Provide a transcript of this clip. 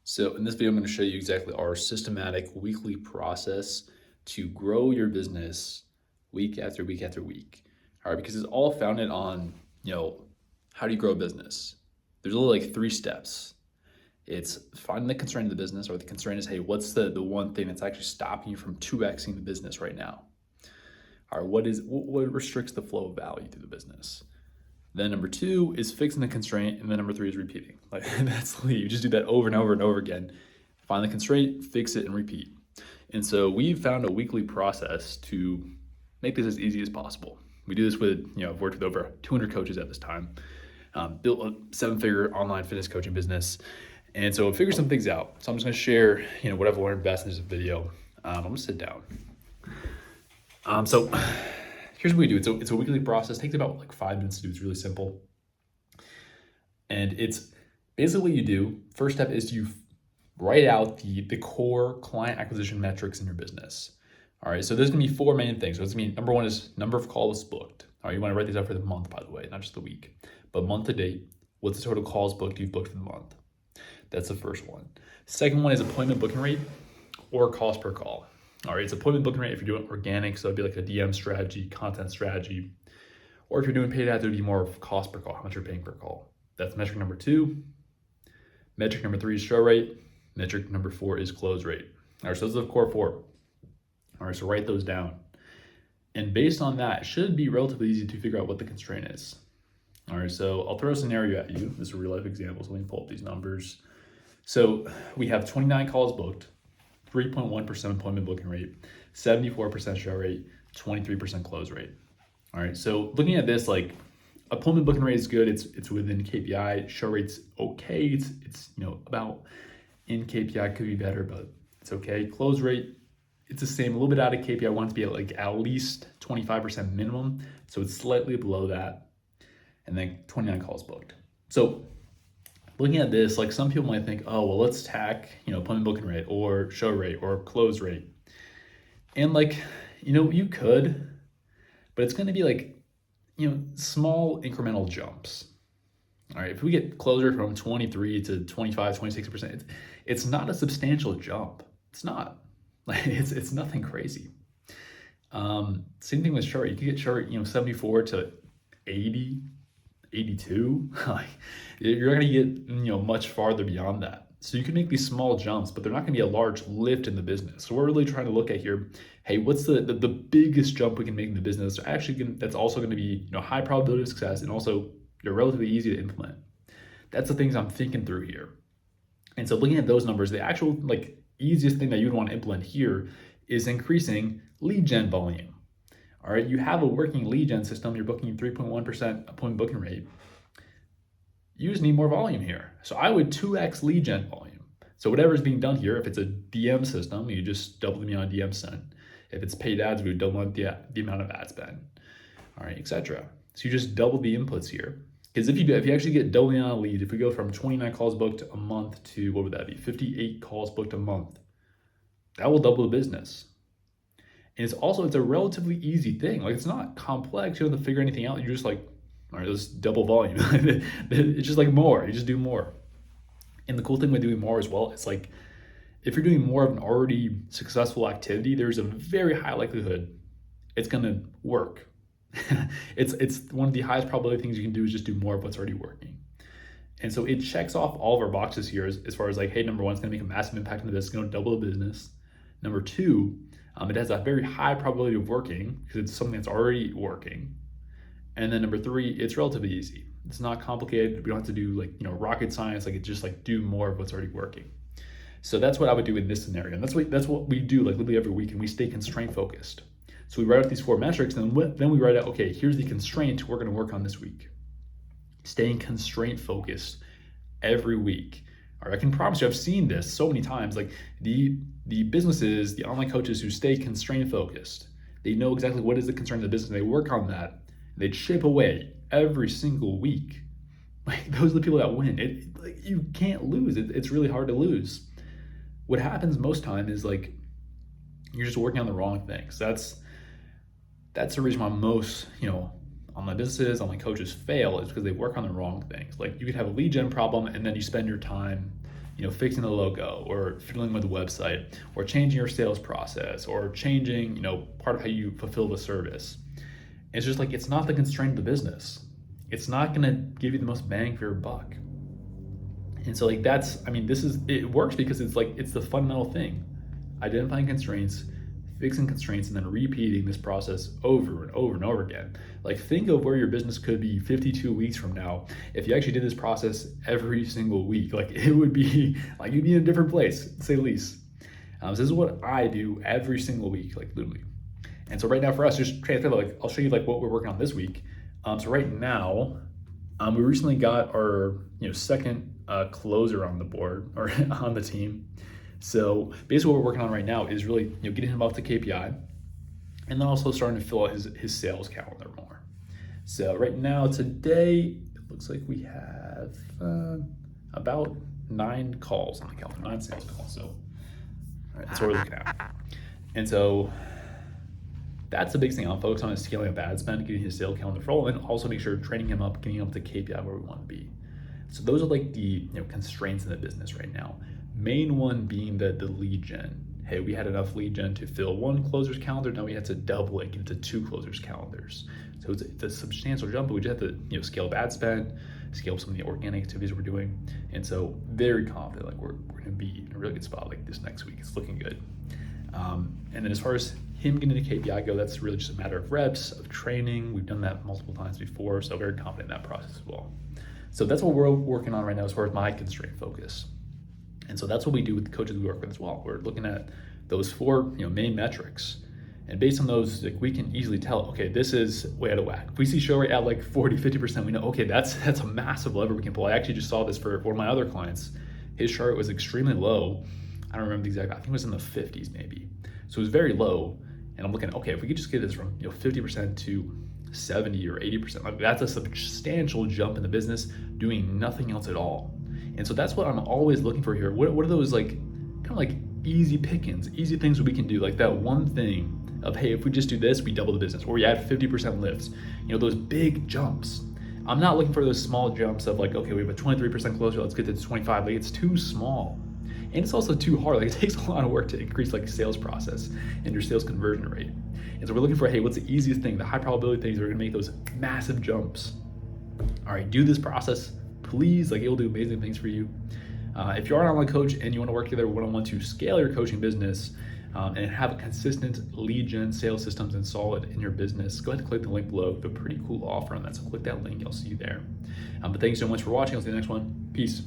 So in this video, I'm going to show you exactly our systematic weekly process to grow your business week after week after week. All right, because it's all founded on, how do you grow a business? There's only like three steps. It's finding the constraint of the business, or the constraint is, hey, what's the one thing that's actually stopping you from 2xing the business right now? All right, what restricts the flow of value through the business? Then number two is fixing the constraint, and then number three is repeating. Like that's you just do that over and over and over again. Find the constraint, fix it, and repeat. And so we've found a weekly process to make this as easy as possible. We do this with, I've worked with over 200 coaches at this time, built a 7-figure online fitness coaching business. And so I figured some things out. So I'm just gonna share, what I've learned best in this video. I'm gonna sit down. So here's what we do. It's a weekly process. It takes about like 5 minutes to do. It's really simple. And it's basically what you do. First step is you write out the core client acquisition metrics in your business. All right, so there's gonna be 4 main things. So it's gonna be, number one is number of calls booked. All right, you wanna write these out for the month, by the way, not just the week, but month to date. What's the total calls booked you've booked for the month? That's the first one. Second one is appointment booking rate or cost per call. All right, it's appointment booking rate if you're doing organic, so it'd be like a DM strategy, content strategy, or if you're doing paid ads, it would be more of cost per call, how much you're paying per call. That's metric number 2. Metric number 3 is show rate. Metric number 4 is close rate. All right, so those are the core 4. All right, so write those down. And based on that, it should be relatively easy to figure out what the constraint is. All right, so I'll throw a scenario at you. This is a real life example, so let me pull up these numbers. So we have 29 calls booked, 3.1% appointment booking rate, 74% show rate, 23% close rate. All right, so looking at this, like appointment booking rate is good. It's within KPI. Show rate's okay. It's about in KPI, could be better, but it's okay. Close rate, it's the same, a little bit out of KPI. I want it to be at least 25% minimum, so it's slightly below that. And then 29 calls booked. So looking at this, like some people might think, oh, well, let's tack, appointment booking rate or show rate or close rate. And like, you could, but it's going to be like, small incremental jumps. All right. If we get closer from 23 to 25, 26%, it's not a substantial jump. It's not like, it's nothing crazy. Same thing with show rate. You could get show rate, 74 to 80, 82, like you're not going to get much farther beyond that. So you can make these small jumps, but they're not going to be a large lift in the business. So we're really trying to look at here, hey, what's the biggest jump we can make in the business? That's also going to be high probability of success, and also they're relatively easy to implement. That's the things I'm thinking through here. And so looking at those numbers, the actual easiest thing that you'd want to implement here is increasing lead gen volume. All right, you have a working lead gen system, you're booking 3.1% appointment booking rate. You just need more volume here. So I would 2x lead gen volume. So whatever is being done here, if it's a DM system, you just double the amount of DM sent. If it's paid ads, we would double the amount of ad spend. All right, etc. So you just double the inputs here. Because if you actually get double the amount of leads, if we go from 29 calls booked a month to, what would that be, 58 calls booked a month, that will double the business. And it's a relatively easy thing. Like it's not complex. You don't have to figure anything out. You're just like, all right, let's double volume. It's just like more. You just do more. And the cool thing with doing more as well, it's like if you're doing more of an already successful activity, there's a very high likelihood it's gonna work. It's one of the highest probability things you can do is just do more of what's already working. And so it checks off all of our boxes here as far as like, hey, number one, it's gonna make a massive impact on the business, it's gonna double the business. Number two, it has a very high probability of working because it's something that's already working. And then number 3, it's relatively easy. It's not complicated. We don't have to do rocket science. It's just do more of what's already working. So that's what I would do in this scenario. And that's what we do literally every week, and we stay constraint focused. So we write out these 4 metrics, and then we write out, okay, here's the constraint we're going to work on this week. Staying constraint focused every week. All right, I can promise you, I've seen this so many times. Like the businesses, the online coaches who stay constraint focused, they know exactly what is the constraint of the business. They work on that. They chip away every single week. Like those are the people that win. You can't lose. It's really hard to lose. What happens most time is you're just working on the wrong things. That's the reason why most online businesses, online coaches fail, is because they work on the wrong things. Like you could have a lead gen problem, and then you spend your time fixing the logo or fiddling with the website or changing your sales process or changing, part of how you fulfill the service. It's just like, it's not the constraint of the business. It's not going to give you the most bang for your buck. And so like it works because it's the fundamental thing. Identifying constraints, fixing constraints, and then repeating this process over and over and over again. Like, think of where your business could be 52 weeks from now if you actually did this process every single week. Like, it would be like you'd be in a different place, to say the least. So this is what I do every single week, like literally. And so right now for us, just transfer, like I'll show you like what we're working on this week. So right now, we recently got our second closer on the board or on the team. So basically what we're working on right now is really getting him up to KPI, and then also starting to fill out his sales calendar more. So right now, today, it looks like we have about 9 calls on the calendar, 9 sales calls. So all right, that's what we're looking at. And so that's the biggest thing. I'll focus on is scaling up ad spend, getting his sales calendar full, and also make sure training him up, getting him up to KPI where we want to be. So those are like the constraints in the business right now. Main one being the lead gen. Hey, we had enough lead gen to fill 1 closer's calendar. Now we had to double it, get it to 2 closers' calendars. So it's a substantial jump, but we just have to scale up ad spend, scale up some of the organic activities we're doing. And so very confident, like we're going to be in a really good spot like this next week. It's looking good. And then as far as him getting to KPI go, that's really just a matter of reps, of training. We've done that multiple times before, so very confident in that process as well. So that's what we're working on right now as far as my constraint focus. And so that's what we do with the coaches we work with as well. We're looking at those 4 main metrics. And based on those, like, we can easily tell, okay, this is way out of whack. If we see show rate at like 40, 50%, we know, okay, that's a massive lever we can pull. I actually just saw this for one of my other clients. His show rate was extremely low. I don't remember the exact, I think it was in the 50s maybe. So it was very low. And I'm looking at, okay, if we could just get this from 50% to 70 or 80%, like that's a substantial jump in the business doing nothing else at all. And so that's what I'm always looking for here. What are those like kind of like easy pickings, easy things that we can do, like that one thing of, hey, if we just do this, we double the business, or we add 50% lifts, those big jumps. I'm not looking for those small jumps of like, okay, we have a 23% closer, let's get to 25. Like, it's too small. And it's also too hard. Like, it takes a lot of work to increase like sales process and your sales conversion rate. And so we're looking for, hey, what's the easiest thing, the high probability things that are gonna make those massive jumps. All right, do this process, please. Like, it'll do amazing things for you. If you are an online coach and you want to work together one-on-one to scale your coaching business and have a consistent lead gen sales systems and solid in your business, go ahead and click the link below. We have a pretty cool offer on that, so click that link. I'll see you there. But thanks so much for watching. I'll see you in the next one. Peace.